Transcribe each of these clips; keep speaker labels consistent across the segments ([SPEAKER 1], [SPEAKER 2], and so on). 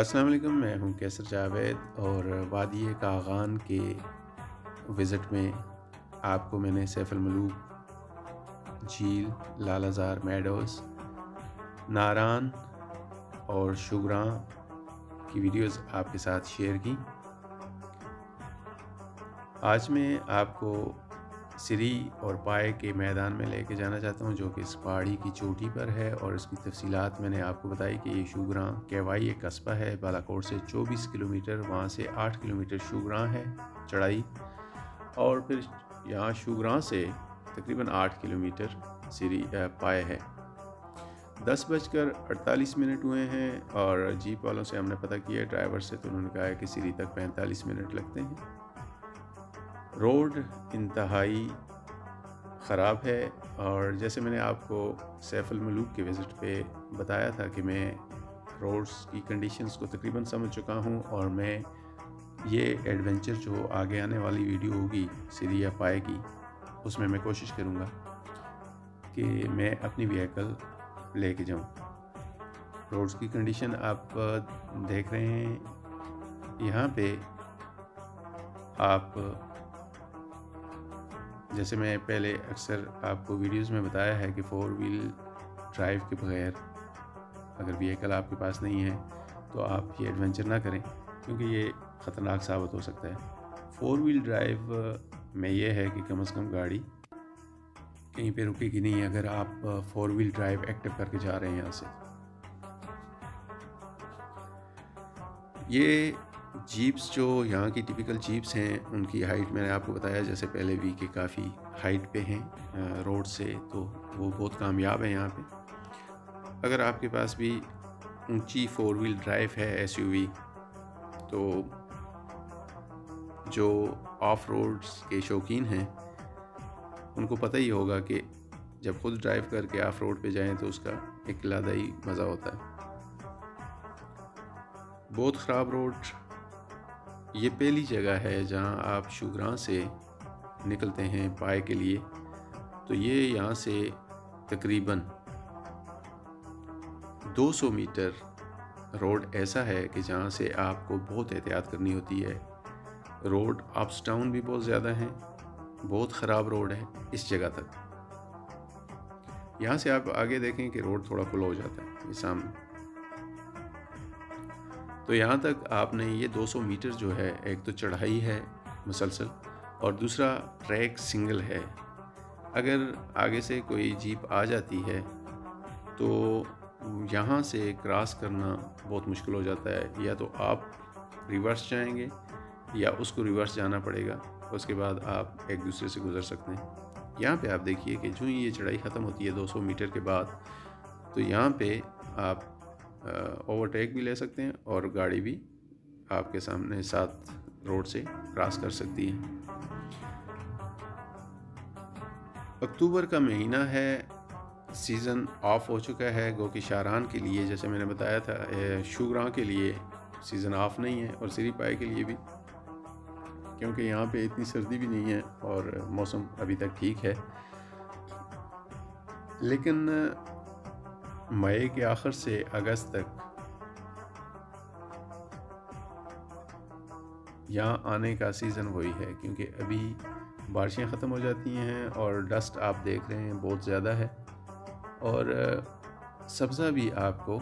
[SPEAKER 1] अस्सलाम वालेकुम, मैं हूं कैसर जावेद और वादी कागान के विज़िट में आपको मैंने सैफ अल-मलूक झील, लालाज़ार मेडोज़, नारान और शुगरां की वीडियोज़ आपके साथ शेयर की। आज मैं आपको सिरी और पाए के मैदान में लेके जाना चाहता हूं, जो कि इस पहाड़ी की चोटी पर है और इसकी तफसीलात मैंने आपको बताई कि ये शुगरां केवाई एक कस्बा है बालाकोट से 24 किलोमीटर, वहाँ से 8 किलोमीटर शुगरां है चढ़ाई, और फिर यहाँ शुगरां से तकरीबन 8 किलोमीटर सिरी पाए है। 10:48 हुए हैं और जीप वालों से हमने पता किया ड्राइवर से, तो उन्होंने कहा है कि सिरी तक 45 मिनट लगते हैं। रोड इंतहाई ख़राब है और जैसे मैंने आपको सैफ अल-मलूक के विज़िट पे बताया था कि मैं रोड्स की कंडीशंस को तकरीबन समझ चुका हूँ, और मैं ये एडवेंचर जो आगे आने वाली वीडियो होगी सिरी या पाए की, उसमें मैं कोशिश करूँगा कि मैं अपनी व्हीकल लेके जाऊँ। रोड्स की कंडीशन आप देख रहे हैं यहाँ पे। आप जैसे मैं पहले अक्सर आपको वीडियोस में बताया है कि 4 व्हील ड्राइव के बगैर अगर व्हीकल आपके पास नहीं है तो आप ये एडवेंचर ना करें, क्योंकि ये ख़तरनाक साबित हो सकता है। 4 व्हील ड्राइव में ये है कि कम से कम गाड़ी कहीं पे रुकेगी नहीं अगर आप 4 व्हील ड्राइव एक्टिव करके जा रहे हैं यहाँ से। ये जीप्स जो यहाँ की टिपिकल जीप्स हैं, उनकी हाइट मैंने आपको बताया जैसे पहले भी कि काफ़ी हाइट पे हैं रोड से, तो वो बहुत कामयाब है यहाँ पे। अगर आपके पास भी ऊंची 4 व्हील ड्राइव है एसयूवी, तो जो ऑफ रोड्स के शौकीन हैं उनको पता ही होगा कि जब खुद ड्राइव करके ऑफ रोड पे जाएं तो उसका एक अलग मज़ा होता है। बहुत ख़राब रोड। ये पहली जगह है जहां आप शुगरां से निकलते हैं पाए के लिए, तो ये यहाँ से तकरीबन 200 मीटर रोड ऐसा है कि जहाँ से आपको बहुत एहतियात करनी होती है। रोड अप्स डाउन भी बहुत ज़्यादा हैं, बहुत ख़राब रोड है इस जगह तक। यहाँ से आप आगे देखें कि रोड थोड़ा खुला हो जाता है ये सामने। तो यहाँ तक आपने ये 200 मीटर जो है, एक तो चढ़ाई है मुसलसल और दूसरा ट्रैक सिंगल है। अगर आगे से कोई जीप आ जाती है तो यहाँ से क्रॉस करना बहुत मुश्किल हो जाता है। या तो आप रिवर्स जाएंगे या उसको रिवर्स जाना पड़ेगा, उसके बाद आप एक दूसरे से गुज़र सकते हैं। यहाँ पे आप देखिए कि जो ये चढ़ाई ख़त्म होती है 200 मीटर के बाद, तो यहाँ पे आप ओवरटेक भी ले सकते हैं और गाड़ी भी आपके सामने साथ रोड से क्रॉस कर सकती है। अक्टूबर का महीना है, सीज़न ऑफ हो चुका है गो कि शारान के लिए, जैसे मैंने बताया था शुगरां के लिए सीज़न ऑफ नहीं है और सिरी पाए के लिए भी, क्योंकि यहाँ पे इतनी सर्दी भी नहीं है और मौसम अभी तक ठीक है। लेकिन मई के आखिर से अगस्त तक यहाँ आने का सीज़न वही है, क्योंकि अभी बारिशें ख़त्म हो जाती हैं और डस्ट आप देख रहे हैं बहुत ज़्यादा है, और सब्ज़ा भी आपको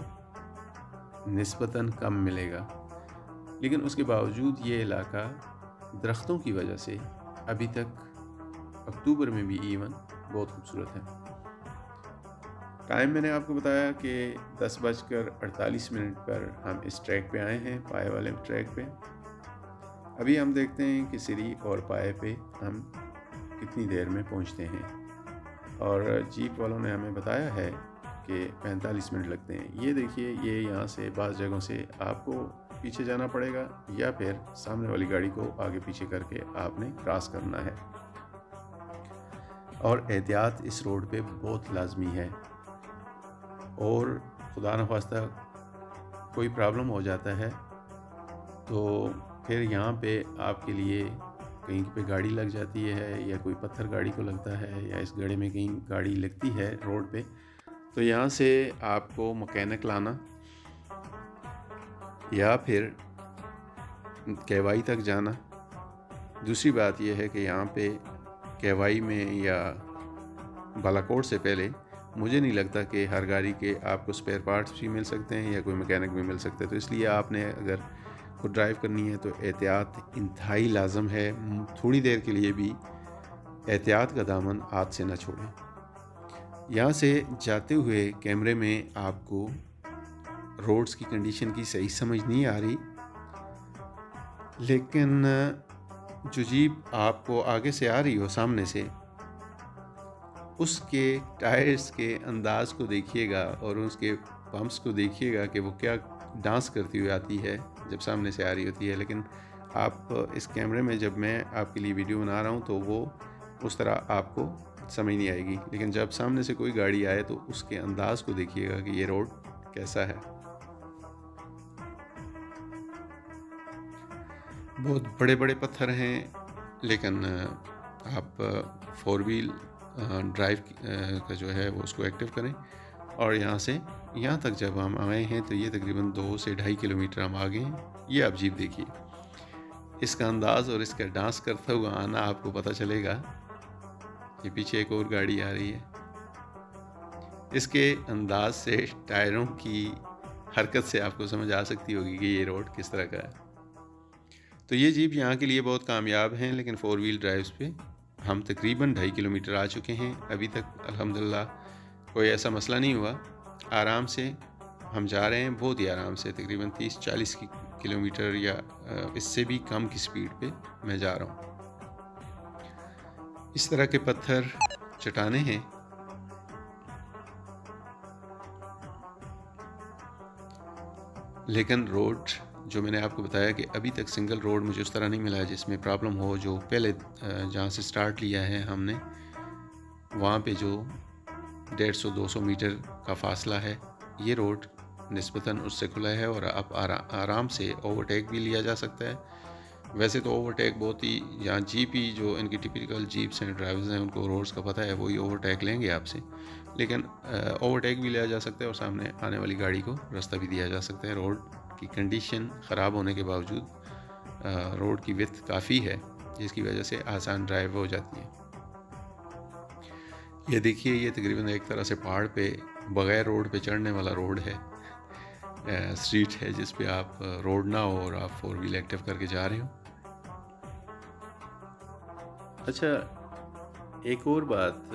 [SPEAKER 1] निस्बतन कम मिलेगा। लेकिन उसके बावजूद ये इलाका दरख्तों की वजह से अभी तक अक्टूबर में भी इवन बहुत खूबसूरत है। टाइम मैंने आपको बताया कि 10:48 पर हम इस ट्रैक पे आए हैं, पाए वाले ट्रैक पे। अभी हम देखते हैं कि सिरी और पाए पे हम कितनी देर में पहुंचते हैं, और जीप वालों ने हमें बताया है कि 45 मिनट लगते हैं। ये देखिए, ये यहाँ से बाज़ जगहों से आपको पीछे जाना पड़ेगा या फिर सामने वाली गाड़ी को आगे पीछे करके आपने क्रॉस करना है, और एहतियात इस रोड पे बहुत लाजमी है। और खुदा न खास्ता कोई प्रॉब्लम हो जाता है तो फिर यहाँ पे आपके लिए कहीं पे गाड़ी लग जाती है या कोई पत्थर गाड़ी को लगता है या इस गड्ढे में कहीं गाड़ी लगती है रोड पे, तो यहाँ से आपको मैकेनिक लाना या फिर केवाई तक जाना। दूसरी बात यह है कि यहाँ पे केवाई में या बालाकोट से पहले मुझे नहीं लगता कि हर गाड़ी के आपको स्पेयर पार्ट्स भी मिल सकते हैं या कोई मैकेनिक भी मिल सकता है। तो इसलिए आपने अगर खुद ड्राइव करनी है तो एहतियात इंतहाई लाजम है। थोड़ी देर के लिए भी एहतियात का दामन हाथ से ना छोड़ें। यहाँ से जाते हुए कैमरे में आपको रोड्स की कंडीशन की सही समझ नहीं आ रही, लेकिन जो जीप आपको आगे से आ रही हो सामने से, उसके टायर्स के अंदाज़ को देखिएगा और उसके पंप्स को देखिएगा कि वो क्या डांस करती हुई आती है जब सामने से आ रही होती है। लेकिन आप इस कैमरे में जब मैं आपके लिए वीडियो बना रहा हूँ तो वो उस तरह आपको समझ नहीं आएगी, लेकिन जब सामने से कोई गाड़ी आए तो उसके अंदाज़ को देखिएगा कि ये रोड कैसा है। बहुत बड़े बड़े पत्थर हैं, लेकिन आप 4 व्हील ड्राइव का जो है वो उसको एक्टिव करें। और यहाँ से यहाँ तक जब हम आए हैं तो ये तकरीबन 2 से 2.5 किलोमीटर हम आगे हैं। ये आप जीप देखिए, इसका अंदाज़ और इसका डांस करता हुआ आना आपको पता चलेगा। ये पीछे एक और गाड़ी आ रही है। इसके अंदाज से, टायरों की हरकत से आपको समझ आ सकती होगी कि ये रोड किस तरह का है। तो ये जीप यहाँ के लिए बहुत कामयाब हैं, लेकिन 4 व्हील ड्राइव्स पे हम तकरीबन 2.5 किलोमीटर आ चुके हैं। अभी तक अल्हम्दुलिल्लाह कोई ऐसा मसला नहीं हुआ। आराम से हम जा रहे हैं, बहुत ही आराम से, तकरीबन 30-40 किलोमीटर या इससे भी कम की स्पीड पे मैं जा रहा हूँ। इस तरह के पत्थर, चट्टानें हैं। लेकिन रोड जो मैंने आपको बताया कि अभी तक सिंगल रोड मुझे उस तरह नहीं मिला है जिसमें प्रॉब्लम हो। जो पहले जहाँ से स्टार्ट लिया है हमने, वहाँ पे जो 150-200 मीटर का फासला है, ये रोड निस्बतन उससे खुला है और आप आराम से ओवरटेक भी लिया जा सकता है। वैसे तो ओवरटेक बहुत ही, यहाँ जीप ही जो इनकी टिपिकल जीप्स हैं, ड्राइवर्स हैं, उनको रोड्स का पता है, वही ओवरटेक लेंगे आपसे। लेकिन ओवरटेक भी लिया जा सकता है और सामने आने वाली गाड़ी को रास्ता भी दिया जा सकता है। रोड की कंडीशन ख़राब होने के बावजूद रोड की विड्थ काफ़ी है, जिसकी वजह से आसान ड्राइव हो जाती है। ये देखिए, ये तकरीबन एक तरह से पहाड़ पे बग़ैर रोड पे चढ़ने वाला रोड है, स्ट्रीट है जिस पे आप रोड ना हो और आप 4 व्हील एक्टिव करके जा रहे हो। अच्छा, एक और बात,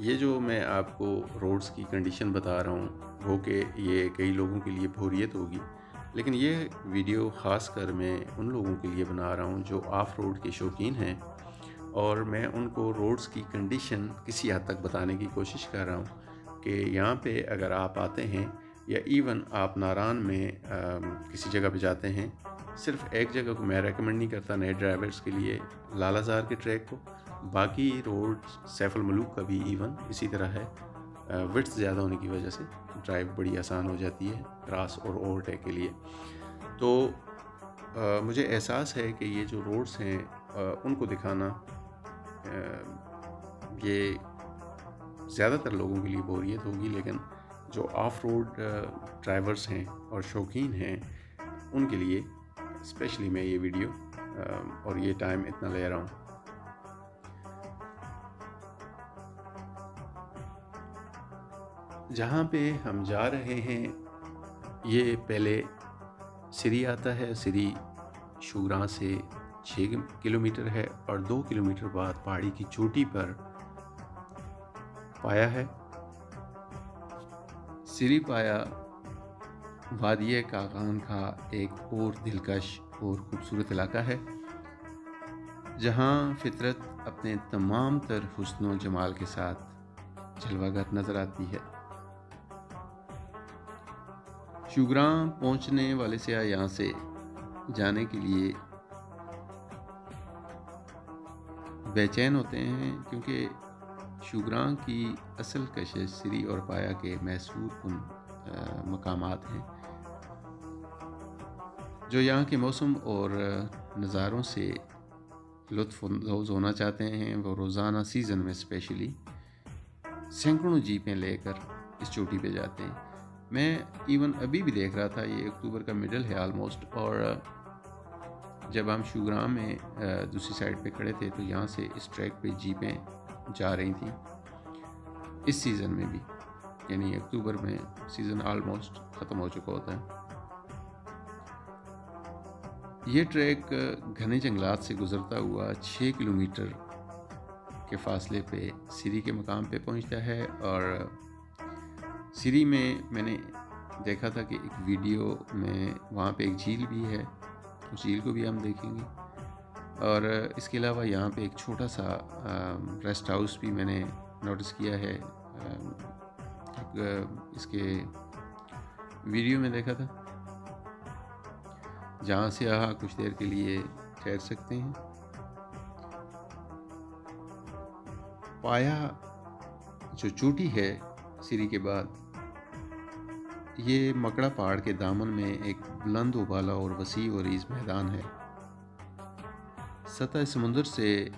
[SPEAKER 1] ये जो मैं आपको रोड्स की कंडीशन बता रहा हूँ वो कि ये कई लोगों के लिए बोरियत होगी, लेकिन ये वीडियो ख़ास कर मैं उन लोगों के लिए बना रहा हूँ जो ऑफ रोड के शौकीन हैं, और मैं उनको रोड्स की कंडीशन किसी हद तक बताने की कोशिश कर रहा हूँ कि यहाँ पे अगर आप आते हैं या इवन आप नारान में किसी जगह पे जाते हैं, सिर्फ एक जगह को मैं रेकमेंड नहीं करता नए ड्राइवर्स के लिए, लालाजार के ट्रैक को। बाकी रोड सैफुल मलूक का भी इवन इसी तरह है। विड्थ ज़्यादा होने की वजह से ड्राइव बड़ी आसान हो जाती है क्रॉस और ओवरटेक के लिए। तो मुझे एहसास है कि ये जो रोड्स हैं उनको दिखाना ये ज़्यादातर लोगों के लिए बोरियत होगी, लेकिन जो ऑफ रोड ड्राइवर्स हैं और शौकीन हैं उनके लिए स्पेशली मैं ये वीडियो और ये टाइम इतना ले रहा हूँ। जहाँ पे हम जा रहे हैं ये पहले सिरी आता है। सिरी शुगरा से 6 किलोमीटर है और 2 किलोमीटर बाद पहाड़ी की चोटी पर पाया है। सिरी पाया वादिये कागान का एक और दिलकश और ख़ूबसूरत इलाका है, जहाँ फितरत अपने तमाम तर हुस्न व जमाल के साथ जलवागर नज़र आती है। शुगरा पहुँचने वाले से यहाँ से जाने के लिए बेचैन होते हैं, क्योंकि शुगरा की असल कशिश सिरी और पाया के मैसूर कुन मकामात हैं, जो यहाँ के मौसम और नज़ारों से लुत्फ़अंदोज़ होना चाहते हैं। वो रोज़ाना सीज़न में स्पेशली सैकड़ों जीपें लेकर इस चोटी पे जाते हैं। मैं इवन अभी भी देख रहा था, ये अक्टूबर का मिडल है ऑलमोस्ट, और जब हम शुग्राम में दूसरी साइड पे खड़े थे तो यहाँ से इस ट्रैक पे जीपें जा रही थी इस सीज़न में भी, यानी अक्टूबर में सीज़न ऑलमोस्ट ख़त्म हो चुका होता है। ये ट्रैक घने जंगलात से गुज़रता हुआ 6 किलोमीटर के फासले पे सिरी के मकाम पे पहुंचता है। और सिरी में मैंने देखा था कि एक वीडियो में वहाँ पे एक झील भी है, उस झील को भी हम देखेंगे। और इसके अलावा यहाँ पे एक छोटा सा रेस्ट हाउस भी मैंने नोटिस किया है, इसके वीडियो में देखा था, जहाँ से कुछ देर के लिए ठहर सकते हैं। पाया जो चोटी है सिरी के बाद, ये मकड़ा पहाड़ के दामन में एक बुलंद उबाला और वसी और रीज़ मैदान है। सतह समुंदर से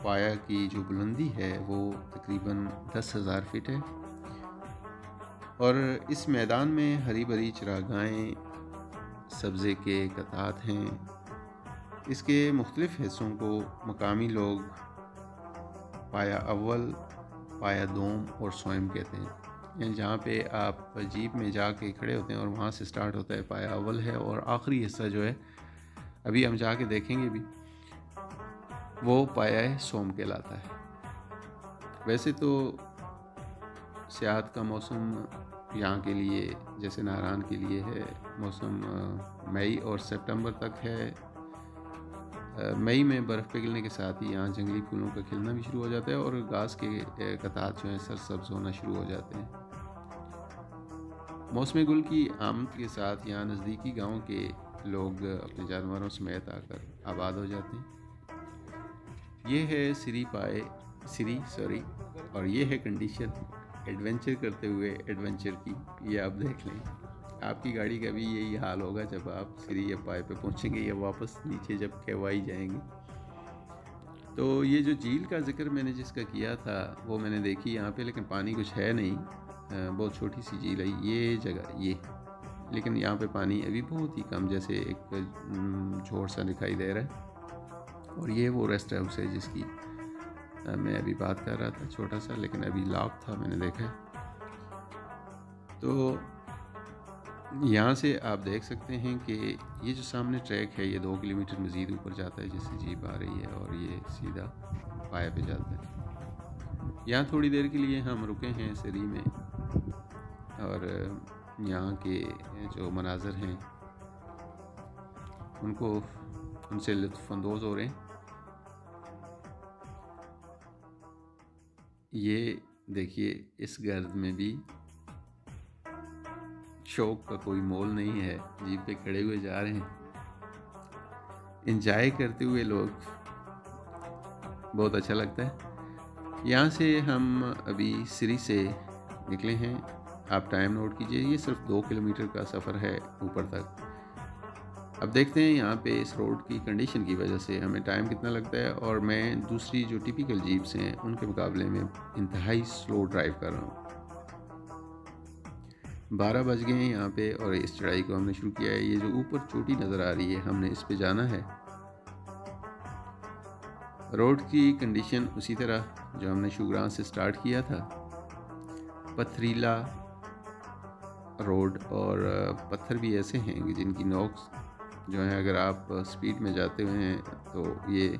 [SPEAKER 1] पाया की जो बुलंदी है वो तकरीबन 10,000 फीट है। और इस मैदान में हरी भरी चरागाहें, सब्ज़े के कतात हैं। इसके मुख्तलिफ़ हिस्सों को मकामी लोग पाया अव्वल, पाया दोम और सोयम कहते हैं। यानी जहाँ पे आप जीप में जाके खड़े होते हैं और वहाँ से स्टार्ट होता है पाया अव्वल है, और आखिरी हिस्सा जो है अभी हम जाके देखेंगे भी, वो पाया सोम कहलाता है। वैसे तो सियाहत का मौसम यहाँ के लिए, जैसे नारायण के लिए है, मौसम मई और सितंबर तक है। मई में बर्फ़ पिघलने के साथ ही यहाँ जंगली फूलों का खिलना भी शुरू हो जाता है और घास के कतार जो हैं सरसब्ज होना शुरू हो जाते हैं। मौसम गुल की आमद के साथ यहाँ नज़दीकी गाँव के लोग अपने जानवरों समेत आकर आबाद हो जाते हैं। ये है सिरी, और ये है कंडीशन एडवेंचर करते हुए एडवेंचर की। ये आप देख लें, आपकी गाड़ी का भी यही हाल होगा जब आप सिरी या पाए पे पहुंचेंगे या वापस नीचे जब कहवाई जाएंगे। तो ये जो झील का जिक्र मैंने जिसका किया था वो मैंने देखी यहाँ पे, लेकिन पानी कुछ है नहीं, बहुत छोटी सी झील है ये जगह ये, लेकिन यहाँ पे पानी अभी बहुत ही कम, जैसे एक झोड़ सा दिखाई दे रहा है। और ये वो रेस्ट हाउस है जिसकी मैं अभी बात कर रहा था, छोटा सा, लेकिन अभी लॉक था, मैंने देखा है। तो यहाँ से आप देख सकते हैं कि ये जो सामने ट्रैक है ये 2 किलोमीटर मज़ीद ऊपर जाता है, जिससे जीप आ रही है, और ये सीधा पाया पे जाता है। यहाँ थोड़ी देर के लिए हम रुके हैं सिरी में, और यहाँ के जो मनाज़र हैं उनसे लुत्फ़अंदोज़ हो रहे हैं। ये देखिए, इस गर्द में भी शौक का कोई मोल नहीं है, जीप पे खड़े हुए जा रहे हैं, एंजॉय करते हुए लोग, बहुत अच्छा लगता है। यहाँ से हम अभी सिरी से निकले हैं, आप टाइम नोट कीजिए, ये सिर्फ 2 किलोमीटर का सफ़र है ऊपर तक। अब देखते हैं यहाँ पे इस रोड की कंडीशन की वजह से हमें टाइम कितना लगता है, और मैं दूसरी जो टिपिकल जीप्स हैं उनके मुकाबले में इंतहाई स्लो ड्राइव कर रहा हूँ। 12 बज गए हैं यहाँ पे, और इस चढ़ाई को हमने शुरू किया है। ये जो ऊपर चोटी नज़र आ रही है, हमने इस पे जाना है। रोड की कंडीशन उसी तरह जो हमने शुग्राम से स्टार्ट किया था, पथरीला रोड, और पत्थर भी ऐसे हैं कि जिनकी नोक जो है, अगर आप स्पीड में जाते हुए हैं तो ये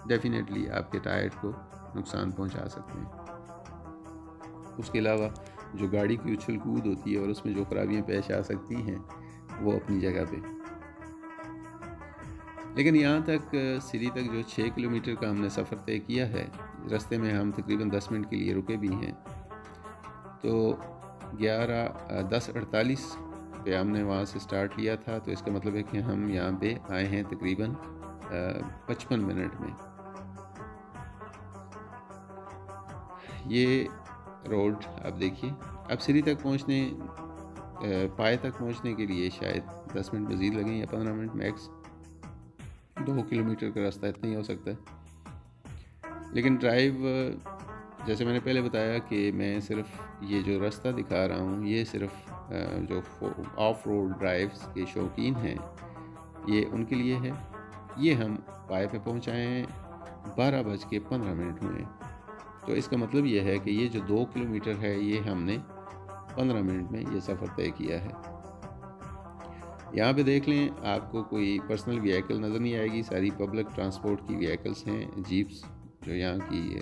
[SPEAKER 1] डेफिनेटली आपके टायर को नुकसान पहुंचा सकते हैं। उसके अलावा जो गाड़ी की उछल कूद होती है और उसमें जो खराबियां पेश आ सकती हैं वो अपनी जगह पे। लेकिन यहाँ तक सिरी तक जो 6 किलोमीटर का हमने सफ़र तय किया है, रास्ते में हम तकरीबन 10 मिनट के लिए रुके भी हैं। तो 10:48 पे हमने वहाँ से स्टार्ट किया था, तो इसका मतलब है कि हम यहाँ पे आए हैं तकरीबन 55 मिनट में। ये रोड आप देखिए। अब सिरी तक पहुँचने, पाए तक पहुँचने के लिए शायद 10 मिनट मज़ीद लगें या 15 मिनट मैक्स। 2 किलोमीटर का रास्ता इतना ही हो सकता है। लेकिन ड्राइव, जैसे मैंने पहले बताया कि मैं सिर्फ ये जो रास्ता दिखा रहा हूँ, ये सिर्फ जो ऑफ रोड ड्राइव्स के शौकीन हैं, ये उनके लिए है। ये हम पाए पे पहुँचाए हैं 12:15 हुए। तो इसका मतलब ये है कि ये जो 2 किलोमीटर है ये हमने 15 मिनट में ये सफ़र तय किया है। यहाँ पे देख लें, आपको कोई पर्सनल व्हीकल नज़र नहीं आएगी, सारी पब्लिक ट्रांसपोर्ट की व्हीकल्स हैं, जीप्स जो यहाँ की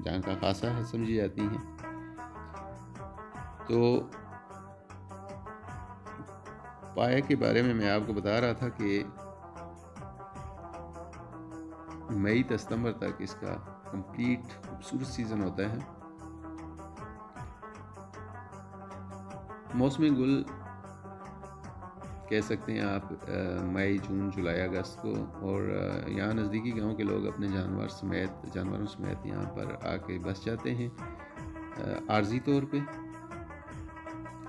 [SPEAKER 1] जहाँ का खासा है समझी जाती हैं। तो पाए के बारे में मैं आपको बता रहा था कि मई से सितंबर तक इसका कंप्लीट खूबसूरत सीज़न होता है। मौसमी गुल कह सकते हैं आप मई, जून, जुलाई, अगस्त को। और यहाँ नज़दीकी गांव के लोग अपने जानवरों समेत यहाँ पर आके बस जाते हैं आर्जी तौर पे।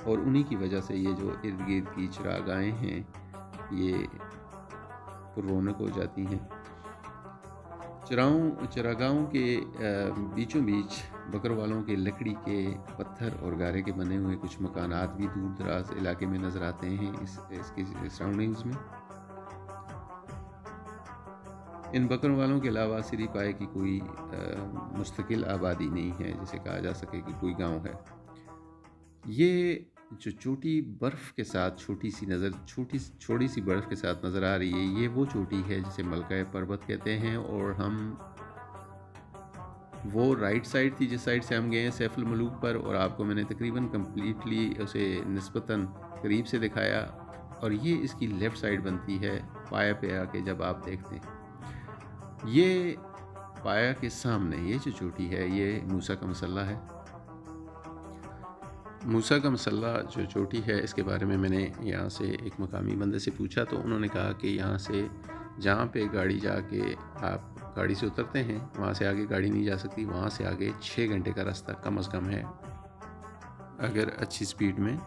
[SPEAKER 1] और उन्हीं की वजह से ये जो इर्द गिर्द की चरागाहें हैं ये पुररौनक हो जाती हैं। चरागाहों के बीचों बीच बकरवालों के लकड़ी के, पत्थर और गारे के बने हुए कुछ मकानात भी दूर दराज इलाके में नज़र आते हैं इसकी सराउंडिंग्स में। इन बकरवालों के अलावा सिरी पाए की कोई मुस्तकिल आबादी नहीं है जिसे कहा जा सके कि कोई गांव है। ये जो चोटी बर्फ़ के साथ छोटी सी बर्फ़ के साथ नज़र आ रही है, ये वो चोटी है जिसे मलका पर्वत कहते हैं। और हम वो राइट साइड थी जिस साइड से हम गए हैं सैफुल मलूक पर, और आपको मैंने तकरीबन कम्प्लीटली उसे निस्बतन करीब से दिखाया। और ये इसकी लेफ़्ट साइड बनती है पाया पे आके जब आप देखते हैं। ये पाया के सामने ये जो चोटी है ये मूसा का मसल्ला है। मूसा का मसल्ला जो चोटी है इसके बारे में मैंने यहाँ से एक मकामी बंदे से पूछा, तो उन्होंने कहा कि यहाँ से जहाँ पे गाड़ी जाके आप गाड़ी से उतरते हैं वहाँ से आगे गाड़ी नहीं जा सकती, वहाँ से आगे 6 घंटे का रास्ता कम अज़ कम है अगर अच्छी स्पीड में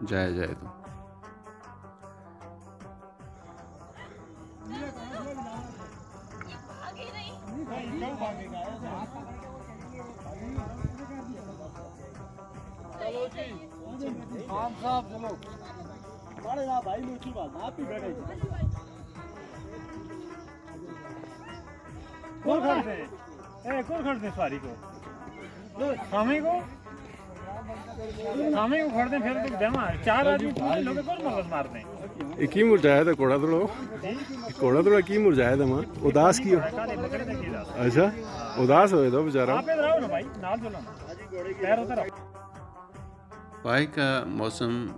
[SPEAKER 1] जाया जाए तो।
[SPEAKER 2] चलो जी खान साहब चलो बड़े ना भाई मुझी बात आप ही बैठे कौन खड़ते सवारी को स्वामी को खड़ते फिर तो जमा 4 आदमी पूरे लोग कौन मगज मारते हैं।
[SPEAKER 3] की मुरझाया था कोड़ा थोड़ा की मुरझाया था मां उदास की अच्छा उदास होए तो बेचारा
[SPEAKER 2] आप इधर आओ ना भाई नाल चलो ना पैर उधर आओ।
[SPEAKER 1] पाए का मौसम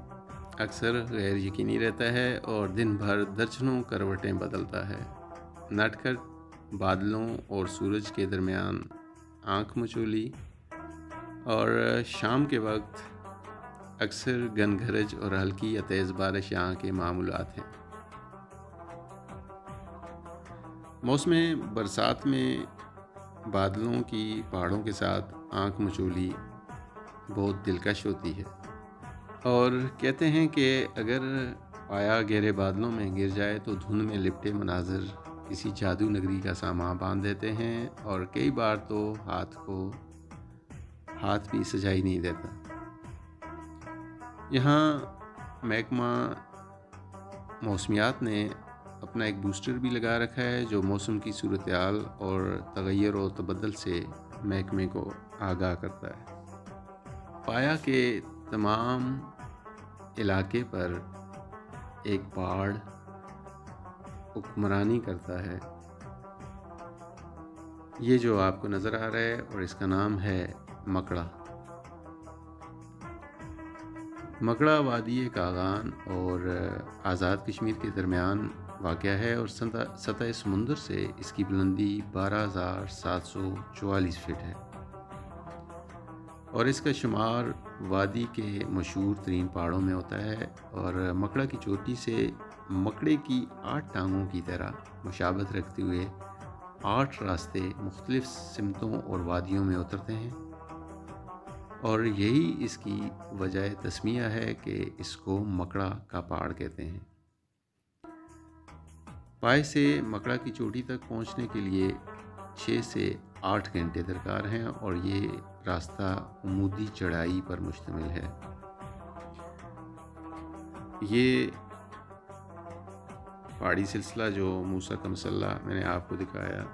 [SPEAKER 1] अक्सर गैर यकीनी रहता है और दिन भर दर्जनों करवटें बदलता है। नटखट बादलों और सूरज के दरमियान आँख मचोली और शाम के वक्त अक्सर गनगरज और हल्की या तेज़ बारिश यहाँ के मामूलात हैं। मौसम बरसात में बादलों की पहाड़ों के साथ आँख मचोली बहुत दिलकश होती है। और कहते हैं कि अगर पाया गहरे बादलों में गिर जाए तो धुंध में लिपटे मनाजर किसी जादू नगरी का सामा बांध देते हैं, और कई बार तो हाथ भी सजाई नहीं देता। यहाँ महकमा मौसमियात ने अपना एक बूस्टर भी लगा रखा है जो मौसम की सूरत हाल और तगैर व तबदल से महकमे को आगाह करता है। पाया के तमाम इलाके पर एक बाढ़ हुक्मरानी करता है। ये जो आपको नज़र आ रहा है और इसका नाम है मकड़ा। मकड़ा वादी कागान और आज़ाद कश्मीर के दरमियान वाक़या है और सतह समुंदर से इसकी बुलंदी 12,744 फीट है और इसका शुमार वादी के मशहूर तरीन पहाड़ों में होता है। और मकड़ा की चोटी से मकड़े की 8 टांगों की तरह मुशाबत रखते हुए 8 रास्ते मुख्तलिफ सिमतों और वादियों में उतरते हैं, और यही इसकी वजह तस्मिया है कि इसको मकड़ा का पहाड़ कहते हैं। पाए से मकड़ा की चोटी तक पहुंचने के लिए 6 से 8 घंटे दरकार हैं और ये रास्ता उमूदी चढ़ाई पर मुश्तमिल है। ये पहाड़ी सिलसिला जो मूसा का मसल्ला मैंने आपको दिखाया,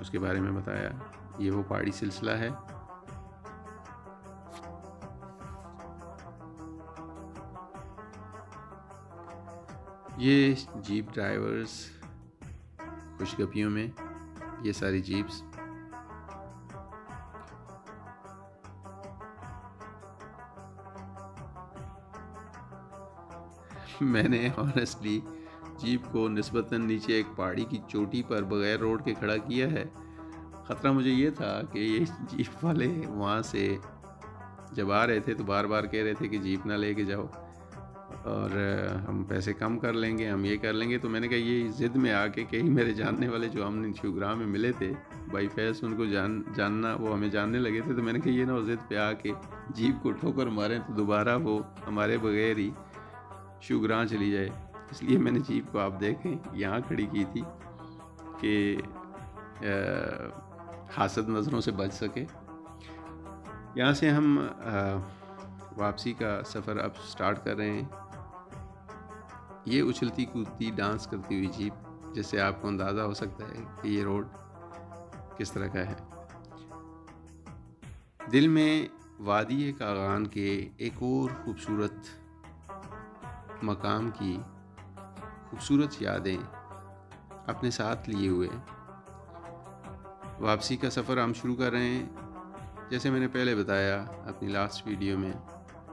[SPEAKER 1] उसके बारे में बताया, ये वो पहाड़ी सिलसिला है। ये जीप ड्राइवर्स खुशगपियों में, ये सारी जीप्स मैंने ऑनेस्टली जीप को निस्बतन नीचे एक पहाड़ी की चोटी पर बगैर रोड के खड़ा किया है। ख़तरा मुझे ये था कि ये जीप वाले वहाँ से जब आ रहे थे तो बार बार कह रहे थे कि जीप ना लेके जाओ और हम पैसे कम कर लेंगे, हम ये कर लेंगे। तो मैंने कहा ये ज़िद में आके कई मेरे जानने वाले जो हमने शुग्राम में मिले थे बाई फैस, उनको जानना, वो हमें जानने लगे थे। तो मैंने कहा ये ना ज़िद पे आके जीप को ठोकर मारें तो दोबारा वो हमारे बगैर ही शुग्रां चली जाए। इसलिए मैंने जीप को, आप देखें, यहाँ खड़ी की थी कि हासद नज़रों से बच सके। यहाँ से हम वापसी का सफ़र अब स्टार्ट कर रहे हैं। ये उछलती कूदती डांस करती हुई जीप, जिससे आपको अंदाज़ा हो सकता है कि ये रोड किस तरह का है। दिल में वादी कागान के एक और खूबसूरत मकाम की खूबसूरत यादें अपने साथ लिए हुए वापसी का सफ़र हम शुरू कर रहे हैं। जैसे मैंने पहले बताया अपनी लास्ट वीडियो में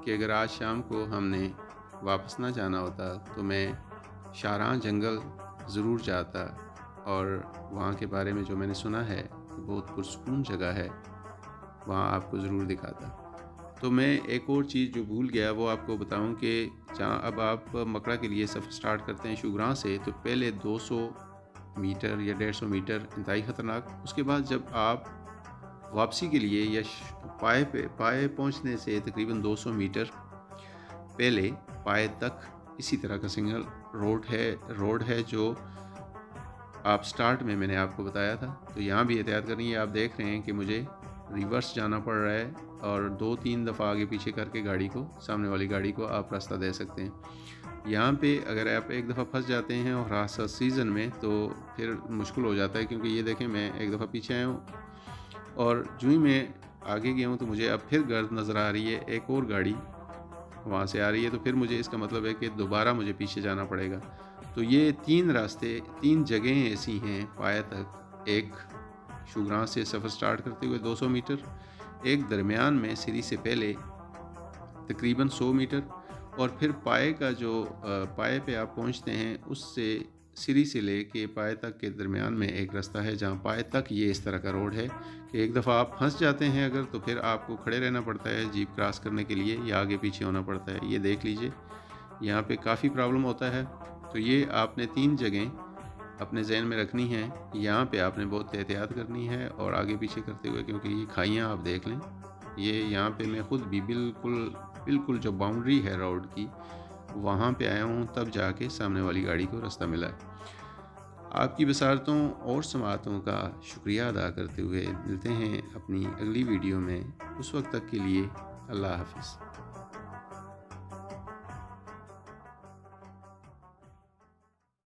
[SPEAKER 1] कि अगर आज शाम को हमने वापस ना जाना होता तो मैं शारां जंगल ज़रूर जाता और वहाँ के बारे में जो मैंने सुना है बहुत पुरसकून जगह है, वहाँ आपको ज़रूर दिखाता। तो मैं एक और चीज़ जो भूल गया वो आपको बताऊं कि जहाँ अब आप मकड़ा के लिए सफ़र स्टार्ट करते हैं शुग्रां से, तो पहले 200 मीटर या 150 मीटर इंतहाई ख़तरनाक। उसके बाद जब आप वापसी के लिए या पाए पहुंचने से तकरीबन 200 मीटर पहले पाए तक इसी तरह का सिंगल रोड है जो आप स्टार्ट में मैंने आपको बताया था। तो यहाँ भी एहतियात करनी है। आप देख रहे हैं कि मुझे रिवर्स जाना पड़ रहा है और 2-3 दफ़ा आगे पीछे करके गाड़ी को, सामने वाली गाड़ी को आप रास्ता दे सकते हैं। यहाँ पे अगर आप एक दफ़ा फंस जाते हैं और खासा सीज़न में तो फिर मुश्किल हो जाता है, क्योंकि ये देखें मैं एक दफ़ा पीछे आया हूँ और जो ही मैं आगे गया हूँ तो मुझे अब फिर गर्द नज़र आ रही है, एक और गाड़ी वहाँ से आ रही है। तो फिर मुझे इसका मतलब है कि दोबारा मुझे पीछे जाना पड़ेगा। तो ये 3 जगहें ऐसी हैं पाया तक। एक शुग्रां से सफ़र स्टार्ट करते हुए 200 मीटर, एक दरमियान में सिरी से पहले तकरीबन 100 मीटर, और फिर पाए का जो पाए पे आप पहुंचते हैं उससे सिरी से ले पाए तक के दरमियान में एक रास्ता है जहां पाए तक ये इस तरह का रोड है कि एक दफ़ा आप फंस जाते हैं अगर, तो फिर आपको खड़े रहना पड़ता है जीप क्रॉस करने के लिए या आगे पीछे होना पड़ता है। ये देख लीजिए यहाँ पे काफ़ी प्रॉब्लम होता है। तो ये आपने 3 जगह अपने जहन में रखनी है। यहाँ पे आपने बहुत एहतियात करनी है और आगे पीछे करते हुए, क्योंकि ये खाइयाँ आप देख लें, ये यहाँ पे मैं ख़ुद भी बिल्कुल जो बाउंड्री है रोड की वहाँ पे आया हूँ, तब जाके सामने वाली गाड़ी को रास्ता मिला है। आपकी बसारतों और समातों का शुक्रिया अदा करते हुए मिलते हैं अपनी अगली वीडियो में। उस वक्त तक के लिए अल्लाह हाफ़िज़।